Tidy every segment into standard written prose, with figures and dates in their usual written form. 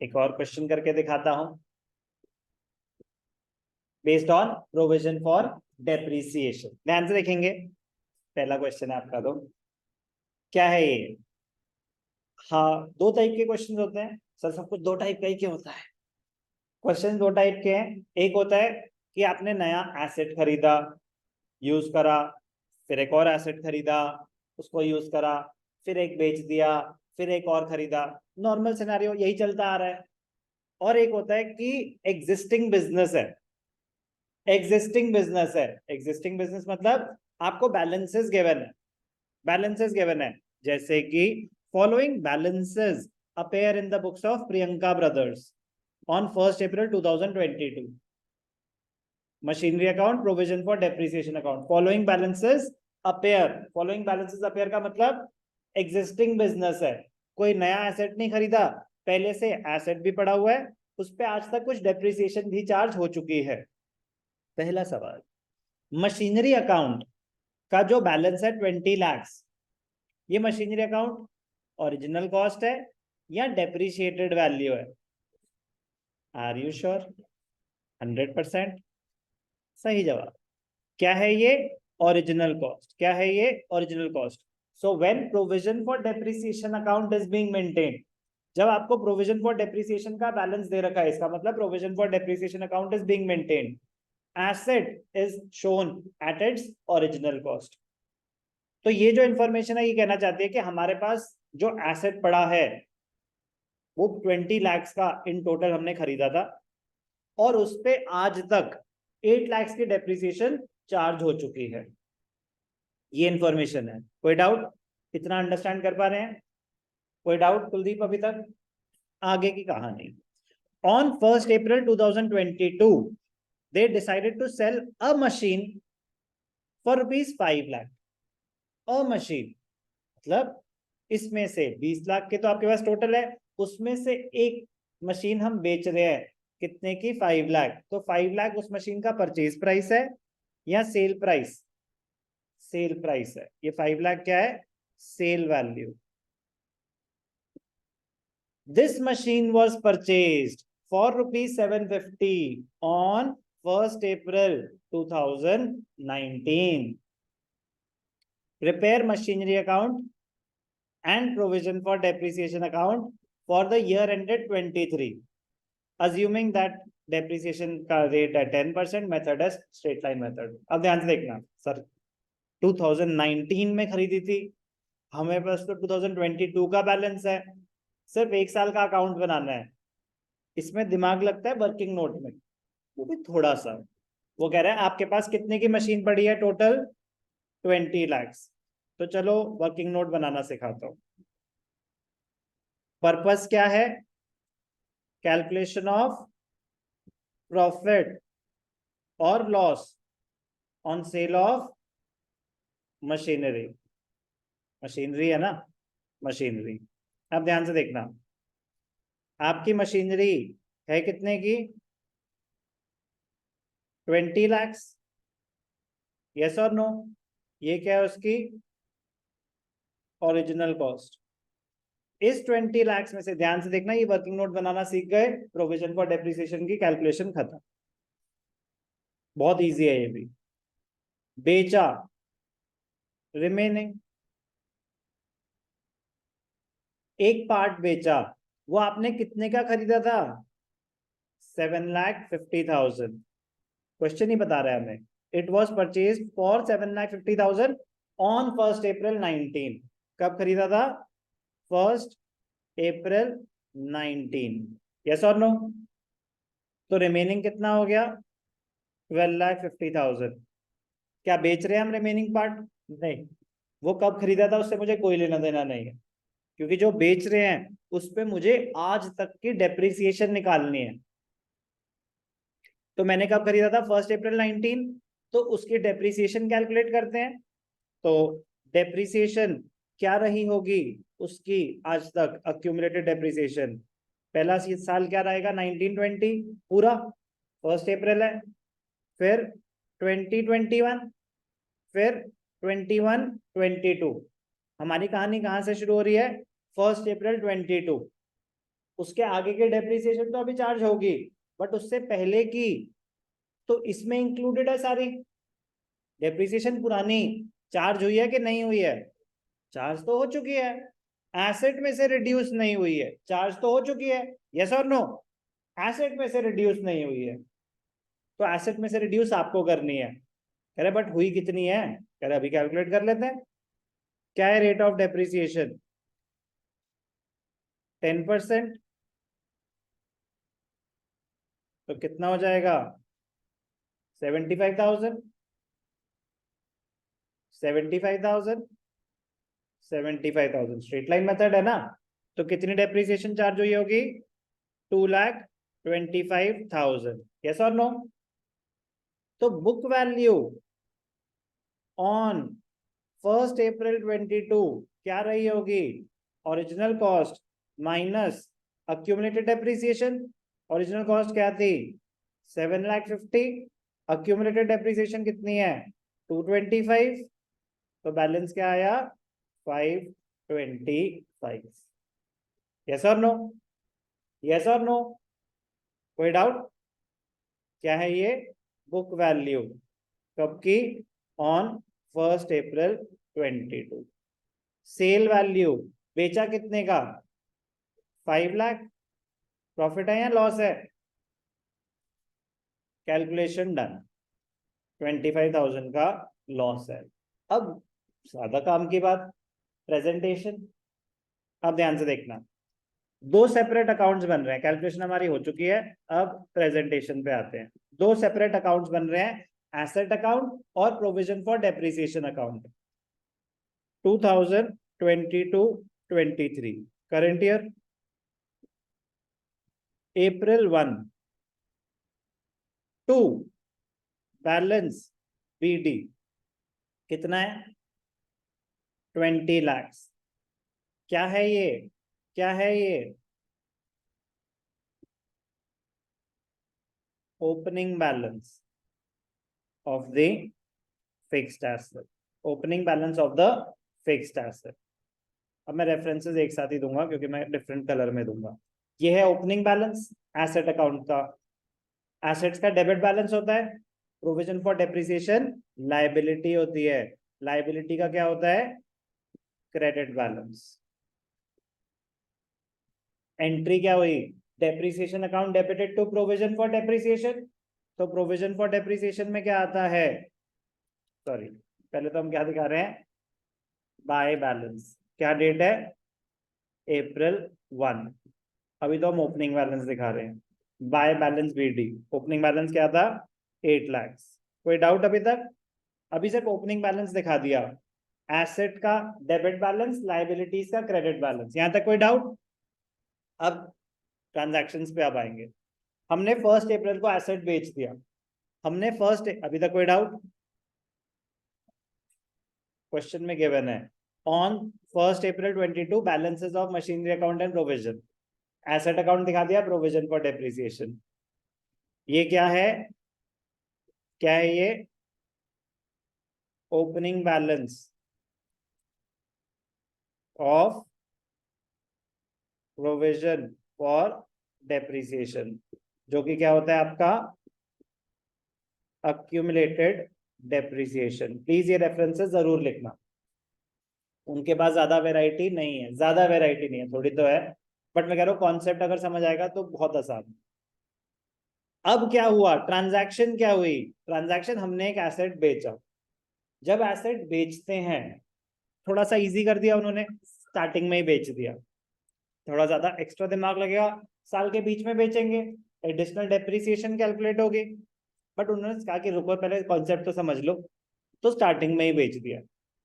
एक और क्वेश्चन करके दिखाता हूं based on provision for depreciation. ध्यान से देखेंगे, पहला क्वेश्चन है आपका। तो क्या है ये? हाँ, दो टाइप के क्वेश्चन होते हैं सर। सब कुछ दो टाइप का ही क्यों होता है? क्वेश्चन दो टाइप के हैं। एक होता है कि आपने नया एसेट खरीदा, यूज करा, फिर एक और एसेट खरीदा, उसको यूज करा, फिर एक बेच दिया, फिर एक और खरीदा। नॉर्मल सिनेरियो यही चलता आ रहा है। और एक होता है कि एग्जिस्टिंग बिजनेस है। एग्जिस्टिंग बिजनेस मतलब आपको बैलेंसेस गिवन है। जैसे कि following balances appear in the books of Priyanka Brothers on 1st April 2022. Machinery account, provision for depreciation account, following balances appear का मतलब एग्जिस्टिंग बिजनेस है, कोई नया एसेट नहीं खरीदा, पहले से एसेट भी पड़ा हुआ है, उस पर आज तक कुछ डेप्रिसिएशन भी चार्ज हो चुकी है। पहला सवाल, मशीनरी अकाउंट का जो बैलेंस है 20 लाख, ये मशीनरी अकाउंट ओरिजिनल कॉस्ट है या डेप्रिशिएटेड वैल्यू है? Are you sure? 100%? सही जवाब। क्या है ये? Original cost. क्या है ये? Original cost. So when provision for depreciation account is being maintained, जब आपको प्रोविजन फॉर डेप्रिसिएशन का बैलेंस दे रखा है, इसका मतलब provision for depreciation account is being maintained, asset is shown at its original cost. तो ये जो इंफॉर्मेशन है ये कहना चाहती है कि हमारे पास जो एसेट पड़ा है वो 20 लाख का इन टोटल हमने खरीदा था, और उस पे आज तक 8 लाख की डेप्रिसिएशन चार्ज हो चुकी है। ये इंफॉर्मेशन है। कोई डाउट? इतना अंडरस्टैंड कर पा रहे हैं? कोई डाउट कुलदीप अभी तक? आगे की कहानी। On 1st April 2022 they decided to sell a machine for rupees 5 lakh। A machine मतलब इसमें से 20 लाख के तो आपके पास टोटल है, उसमें से एक मशीन हम बेच रहे हैं कितने की? 5 लाख। तो 5 लाख उस मशीन का परचेज प्राइस है या सेल प्राइस? सेल प्राइस है। ये 5 लाख क्या है? Sale value. This machine was purchased for rupees 750 on 1st April 2019। Prepare machinery account and provision for depreciation account for the year ended 23, assuming that depreciation का rate है 10%, method है straight line method। अब ध्यान से देखना sir, 2019 में खरीदी थी, हमें पास तो 2022 का बैलेंस है, सिर्फ एक साल का अकाउंट बनाना है। इसमें दिमाग लगता है वर्किंग नोट में, वो भी थोड़ा सा। वो कह रहा है आपके पास कितने की मशीन पड़ी है? टोटल 20 लाख। तो चलो वर्किंग नोट बनाना सिखाता हूं। पर्पस क्या है? कैलकुलेशन ऑफ प्रॉफिट और loss on sale of machinery. Machinery है ना? मशीनरी। अब ध्यान से देखना, आपकी मशीनरी है कितने की? 20 लाख। यस और नो? ये क्या है उसकी? Original cost. इस 20 लाख में से, ध्यान से देखना, ये वर्किंग नोट बनाना सीख गए, प्रोविजन फॉर डेप्रिसिएशन की कैलकुलेशन खत्म। बहुत इजी है ये भी। बेचा, रिमेनिंग। एक पार्ट बेचा, वो आपने कितने का खरीदा था? 7,50,000। क्वेश्चन ही बता रहा है हमें। It was purchase for 7,50,000 on 1st April 19। कब खरीदा था? 1st April 19। यस और नो? तो रिमेनिंग कितना हो गया? 12,50,000। क्या बेच रहे हैं हम रिमेनिंग पार्ट? नहीं। वो कब खरीदा था उससे मुझे कोई लेना देना नहीं है, क्योंकि जो बेच रहे हैं उस पे मुझे आज तक की डेप्रिसिएशन निकालनी है। तो मैंने कब खरीदा था? 1st April 19। तो उसकी डेप्रिसिएशन कैलकुलेट करते हैं। तो डेप्रिसिएशन क्या रही होगी उसकी आज तक? अक्यूमुलेटेड डेप्रिसिएशन पहला साल क्या रहेगा? 1920 पूरा, 1st April है, फिर 2021, फिर 21-22। हमारी कहानी कहां से शुरू हो रही है? 1st April 22। उसके आगे की डेप्रिसिएशन तो अभी चार्ज होगी, बट उससे पहले की तो इसमें इंक्लूडेड है सारी। डेप्रिसिएशन पुरानी चार्ज हुई है कि नहीं हुई है? चार्ज तो हो चुकी है। एसेट में से रिड्यूस नहीं हुई है, चार्ज तो हो चुकी है। यस और नो? एसेट में से रिड्यूस नहीं हुई है, तो एसेट में से रिड्यूस आपको करनी है। कह रहे बट हुई कितनी है? कह रहे अभी कैलकुलेट कर लेते हैं। क्या है रेट ऑफ डेप्रिसिएशन? 10%। तो कितना हो जाएगा? 75,000। 75,000। 75,000 स्ट्रेट लाइन मेथड है ना? तो कितनी डेप्रिसिएशन चार्ज हुई होगी? 2,25,000। यस और नो? तो बुक वैल्यू ऑन 1 अप्रैल 22 क्या रही होगी? Original cost minus accumulated depreciation. Original cost क्या थी? 7,50,000। अक्यूमुलेटेड डेप्रिसिएशन कितनी है? 225। तो बैलेंस क्या आया? 525। यस और नो? यस और नो? कोई डाउट? क्या है ये? बुक वैल्यू कब की? On 1 April 22। सेल वैल्यू बेचा कितने का? 5 लाख। प्रॉफिट है या लॉस है? Calculation done. 25,000 का लॉस है। अब ज्यादा काम की बात, प्रेजेंटेशन। अब ध्यान से देखना, दो सेपरेट अकाउंट्स बन रहे हैं। कैलकुलेशन हमारी हो चुकी है, अब प्रेजेंटेशन पे आते हैं। दो सेपरेट अकाउंट्स बन रहे हैं, एसेट अकाउंट और provision for depreciation account. 2022-23 current year, April 1 to balance BD कितना है? 20 lakhs। क्या है ये? क्या है ये? Opening balance of the fixed asset. Opening balance of the fixed asset. अब मैं रेफरेंसेस एक साथ ही दूंगा क्योंकि मैं डिफरेंट कलर में दूंगा। ये है ओपनिंग बैलेंस एसेट अकाउंट का। एसेट्स का डेबिट बैलेंस होता है, प्रोविजन फॉर डेप्रिसिएशन लायबिलिटी होती है, लायबिलिटी का क्या होता है? Credit balance. एंट्री क्या हुई? Depreciation account debited to provision for depreciation. तो प्रोविजन फॉर डेप्रिसिएशन में क्या आता है? सॉरी, पहले तो हम क्या दिखा रहे हैं? By balance. क्या डेट है? April 1। अभी तो हम ओपनिंग बैलेंस दिखा रहे हैं। By balance BD, opening balance क्या था? 8 लाख। कोई डाउट अभी तक? अभी सिर्फ ओपनिंग बैलेंस दिखा दिया, एसेट का डेबिट बैलेंस, लायबिलिटीज का क्रेडिट बैलेंस। यहां तक कोई डाउट? अब ट्रांजैक्शंस पे अब आएंगे। हमने 1 अप्रैल को एसेट बेच दिया, हमने अभी तक कोई डाउट? क्वेश्चन में गिवन है on 1 April 22 balances of machinery account and provision. Asset account दिखा दिया, प्रोविजन फॉर डेप्रिसिएशन। ये क्या है? क्या है ये? Opening balance of provision for depreciation, जो कि क्या होता है आपका? Accumulated depreciation. प्लीज ये रेफरेंसेस जरूर लिखना। उनके पास ज्यादा वेराइटी नहीं है, ज्यादा वेराइटी नहीं है, थोड़ी तो है, बट मैं कह रहा हूँ कॉन्सेप्ट अगर समझ आएगा तो बहुत आसान। अब क्या हुआ? ट्रांजैक्शन क्या हुई? ट्रांजैक्शन, हमने एक एसेट बेचा। जब एसेट बेचते हैं, थोड़ा सा इजी कर दिया उन्होंने, स्टार्टिंग में ही बेच दिया। थोड़ा ज्यादा एक्स्ट्रा दिमाग लगेगा, साल के बीच में बेचेंगे, एडिशनल डेप्रिसिएशन कैलकुलेट होगी, बट उन्होंने कहा कि रुको पहले कॉन्सेप्ट तो समझ लो, तो स्टार्टिंग में ही बेच दिया।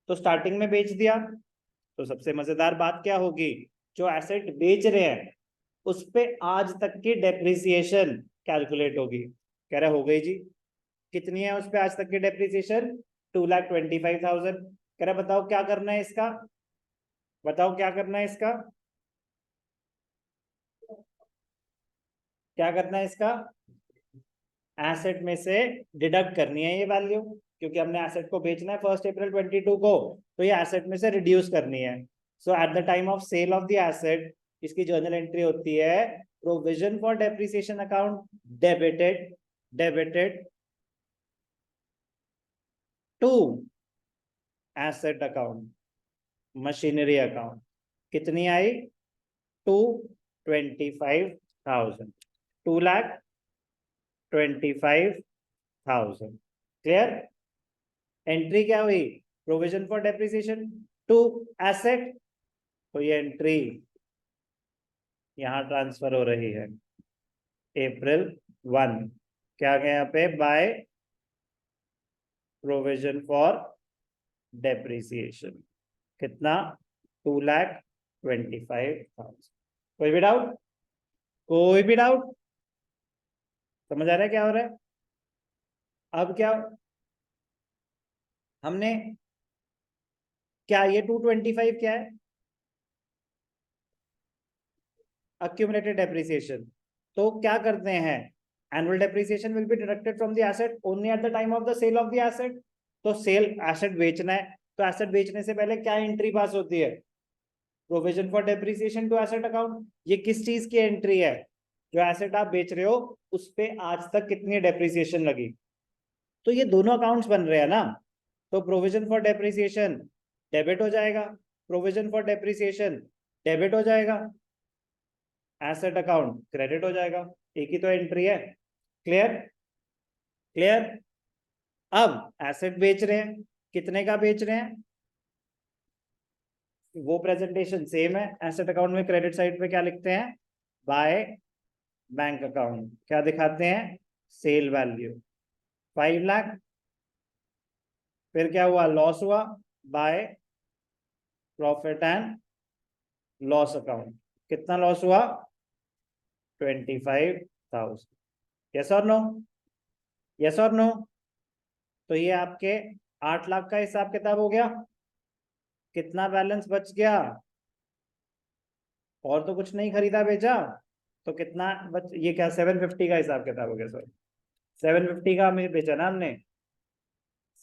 तो स्टार्टिंग में बेच दिया, तो सबसे मजेदार बात क्या होगी? जो एसेट बेच रहे हैं उस पे आज तक की डेप्रिसिएशन कैलकुलेट होगी। कह रहा हो गई जी। कितनी है उस पे आज तक की डेप्रिसिएशन? 2,25,000। कह रहा बताओ क्या करना है इसका? बताओ क्या करना है इसका? क्या करना है इसका? एसेट में से डिडक्ट करनी है ये वैल्यू, क्योंकि हमने एसेट को बेचना है 1 अप्रैल 22 को, तो ये एसेट में से रिड्यूस करनी है। So at the time of sale of the asset इसकी जर्नल एंट्री होती है provision for depreciation account debited to asset account machinery account. कितनी आई? 225,000, 2,25,000। क्लियर? एंट्री क्या हुई? Provision for depreciation to asset, तो ये एंट्री यहां ट्रांसफर हो रही है April 1। क्या गया यहाँ पे? By provision for depreciation. कितना? 2,25,000। कोई भी डाउट? कोई भी डाउट? समझ आ रहा है क्या हो रहा है? अब क्या हमने क्या ये 225 क्या है? accumulated depreciation। तो क्या करते हैं? annual depreciation will be deducted from the asset only at the time of the sale of the asset। तो सेल एसेट बेचना है, तो एसेट बेचने से पहले क्या एंट्री पास होती है? Provision for depreciation to asset account. ये किस चीज की एंट्री है? जो एसेट आप बेच रहे हो उस पे आज तक कितनी डेप्रिसिएशन लगी। तो ये दोनों अकाउंट्स बन रहे हैं ना, तो प्रोविजन फॉर डेप्रिसिएशन डेबिट हो जाएगा, प्रोविजन फॉर डेप्रिसिएशन डेबिट हो जाएगा, एसेट अकाउंट क्रेडिट हो जाएगा। एक ही तो एंट्री है। क्लियर? क्लियर? अब एसेट बेच रहे हैं, कितने का बेच रहे हैं? वो प्रेजेंटेशन सेम है। एसेट अकाउंट में क्रेडिट साइड पे क्या लिखते हैं? By bank account. क्या दिखाते हैं? Sale value 5 lakh. फिर क्या हुआ? लॉस हुआ, by profit and loss account. कितना लॉस हुआ? 25,000। यस और नो? यस और नो? तो ये आपके 8 लाख का हिसाब किताब हो गया। कितना बैलेंस बच गया? और तो कुछ नहीं खरीदा बेचा, तो कितना बच? ये क्या 750 का हिसाब किताब हो गया? सॉरी, 750 का हमें बेचा ना हमने।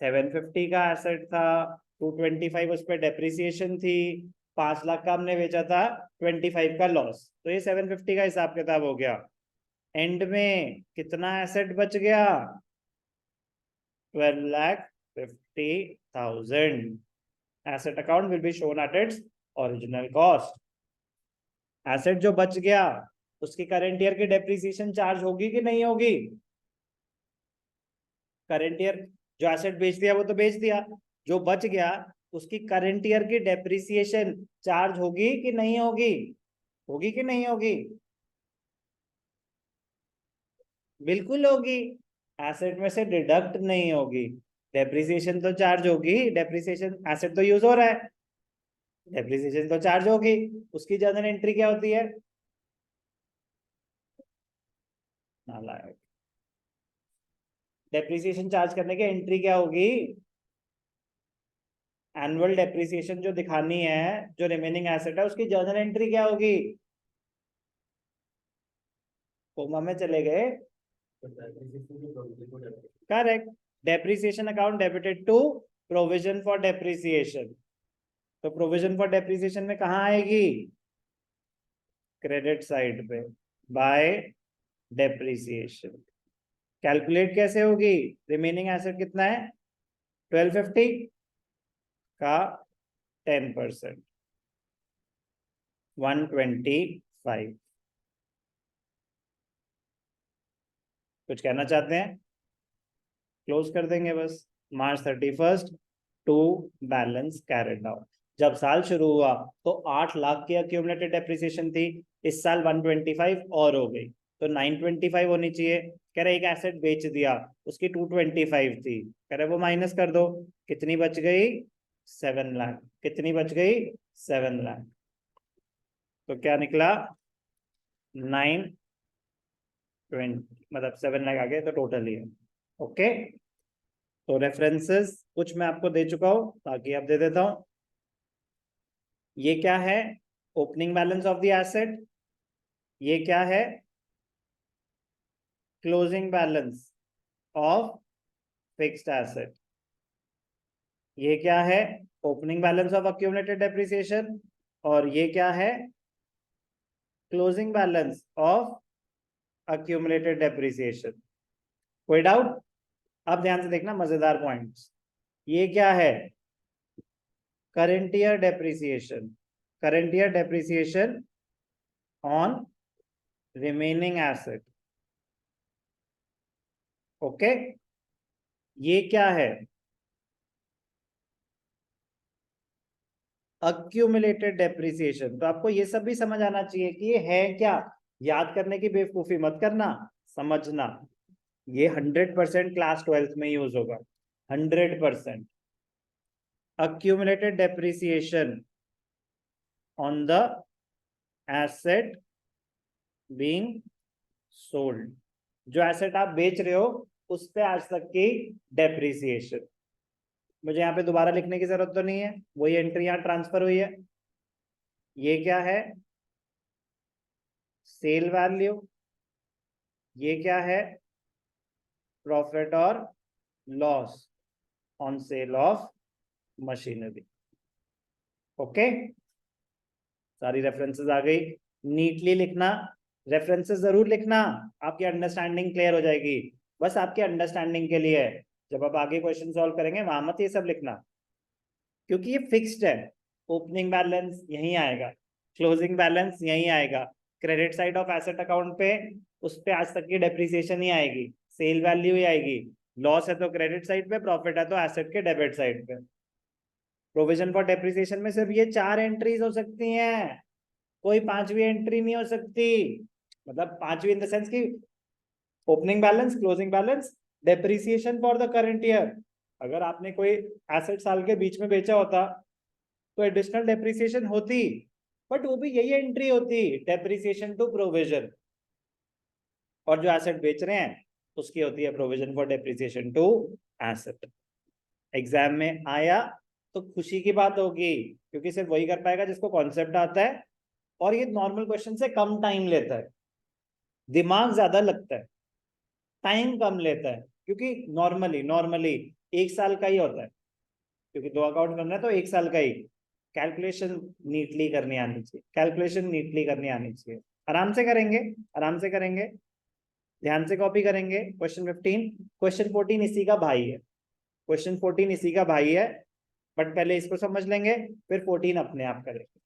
750 का एसेट था, 225 उस पर डेप्रिसिएशन थी, 5 लाख का हमने बेचा था, 25 का लॉस, तो ये 750 का हिसाब किताब हो गया। एंड में कितना एसेट बच गया? 12,50,000। Asset account will be shown at its original cost. Asset जो बच गया उसकी करंट ईयर की डेप्रिसिएशन चार्ज होगी कि नहीं होगी? करंट ईयर जो एसेट बेच दिया वो तो बेच दिया, जो बच गया उसकी करंट ईयर की डेप्रिसिएशन चार्ज होगी कि नहीं होगी? होगी कि नहीं होगी? बिल्कुल होगी। एसेट में से डिडक्ट नहीं होगी। डेप्रिसिएशन तो चार्ज होगी, डेप्रिसिएशन एसेट तो यूज हो रहा है, डेप्रिसिएशन तो चार्ज होगी। उसकी जर्नल एंट्री क्या होती है? नालायक। डेप्रिसिएशन चार्ज करने की एंट्री क्या होगी? एनुअल डेप्रिसिएशन जो दिखानी है, जो रिमेनिंग एसेट है, उसकी जर्नल एंट्री क्या होगी? कोमा में चले गए? Correct. Depreciation account debited to provision for depreciation. तो प्रोविजन फॉर डेप्रिसिएशन में कहाँ आएगी? क्रेडिट साइड पे, बाय डेप्रिसिएशन। कैलकुलेट कैसे होगी? रिमेनिंग एसेट कितना है? 1250 का 10%, 125। कुछ कहना चाहते हैं? क्लोज कर देंगे बस। March 31 to balance carried out. जब साल शुरू हुआ तो 8 लाख की अक्यूमुलेटेड डेप्रिसिएशन थी, इस साल 125 और हो गई, तो 925 होनी चाहिए। कह रहे एक एसेट बेच दिया, उसकी 225 थी, कह रहे वो माइनस कर दो। कितनी बच गई? 7 लाख। कितनी बच गई? 7 लाख। तो क्या निकला? 920, मतलब 7 लाख आ गए तो टोटल ही है। ओके, तो रेफरेंसेस कुछ मैं आपको दे चुका हूं, बाकी आप दे देता हूं। ये क्या है? Opening balance of the asset. ये क्या है? Closing balance of fixed asset. ये क्या है? Opening balance of accumulated depreciation. और ये क्या है? Closing balance of accumulated depreciation. कोई डाउट? अब ध्यान से देखना मजेदार पॉइंट्स। ये क्या है? Current year depreciation, current year depreciation on remaining asset. Okay, ये क्या है? Accumulated depreciation. तो आपको ये सब भी समझ आना चाहिए कि ये है क्या। याद करने की बेवकूफी मत करना, समझना। ये 100% क्लास 12th में यूज होगा, 100%। accumulated depreciation on the asset being sold। जो एसेट आप बेच रहे हो उस पे आज तक की डेप्रिसिएशन। मुझे यहाँ पे दोबारा लिखने की जरूरत तो नहीं है, वही एंट्री यहाँ ट्रांसफर हुई है। ये क्या है? Sale value. ये क्या है? प्रॉफिट और loss on sale of machinery. Okay, सारी रेफरेंसेस आ गई। नीटली लिखना, रेफरेंसेस जरूर लिखना, आपकी अंडरस्टैंडिंग क्लियर हो जाएगी। बस आपकी अंडरस्टैंडिंग के लिए है, जब आप आगे क्वेश्चन सॉल्व करेंगे वहां मत ये सब लिखना, क्योंकि ये फिक्स्ड है। ओपनिंग बैलेंस यहीं आएगा, क्लोजिंग बैलेंस यहीं आएगा, credit side of asset account पे उस पे आज तक की डेप्रिसिएशन ही आएगी, सेल वैल्यू ही आएगी। लॉस है तो क्रेडिट साइड पे, प्रॉफिट है तो एसेट के डेबिट साइड पे। प्रोविजन फॉर डेप्रिसिएशन में सिर्फ ये 4 एंट्रीज हो सकती हैं, कोई 5वीं एंट्री नहीं हो सकती। मतलब 5वीं इन द सेंस की opening balance, closing balance, depreciation for the current year. अगर आपने कोई एसेट साल के बीच में बेचा होता तो एडिशनल डेप्रिसिएशन होती, बट वो भी यही एंट्री होती, डेप्रिसिएशन टू प्रोविजन। और जो एसेट बेच रहे हैं उसकी होती है provision for depreciation to asset. Exam में आया तो खुशी की बात होगी, क्योंकि सिर्फ वही कर पाएगा जिसको कॉन्सेप्ट आता है, और ये नॉर्मल क्वेश्चन से कम टाइम लेता है, दिमाग ज्यादा लगता है, टाइम कम लेता है, क्योंकि नॉर्मली 1 साल का ही होता है, क्योंकि 2 अकाउंट करना है तो 1 साल का ही। कैलकुलेशन नीटली करनी आनी चाहिए, कैलकुलेशन नीटली करनी आनी चाहिए। आराम से करेंगे, आराम से करेंगे, ध्यान से कॉपी करेंगे। क्वेश्चन 15, क्वेश्चन 14 इसी का भाई है, क्वेश्चन 14 इसी का भाई है, बट पहले इसको समझ लेंगे फिर 14 अपने आप करेंगे।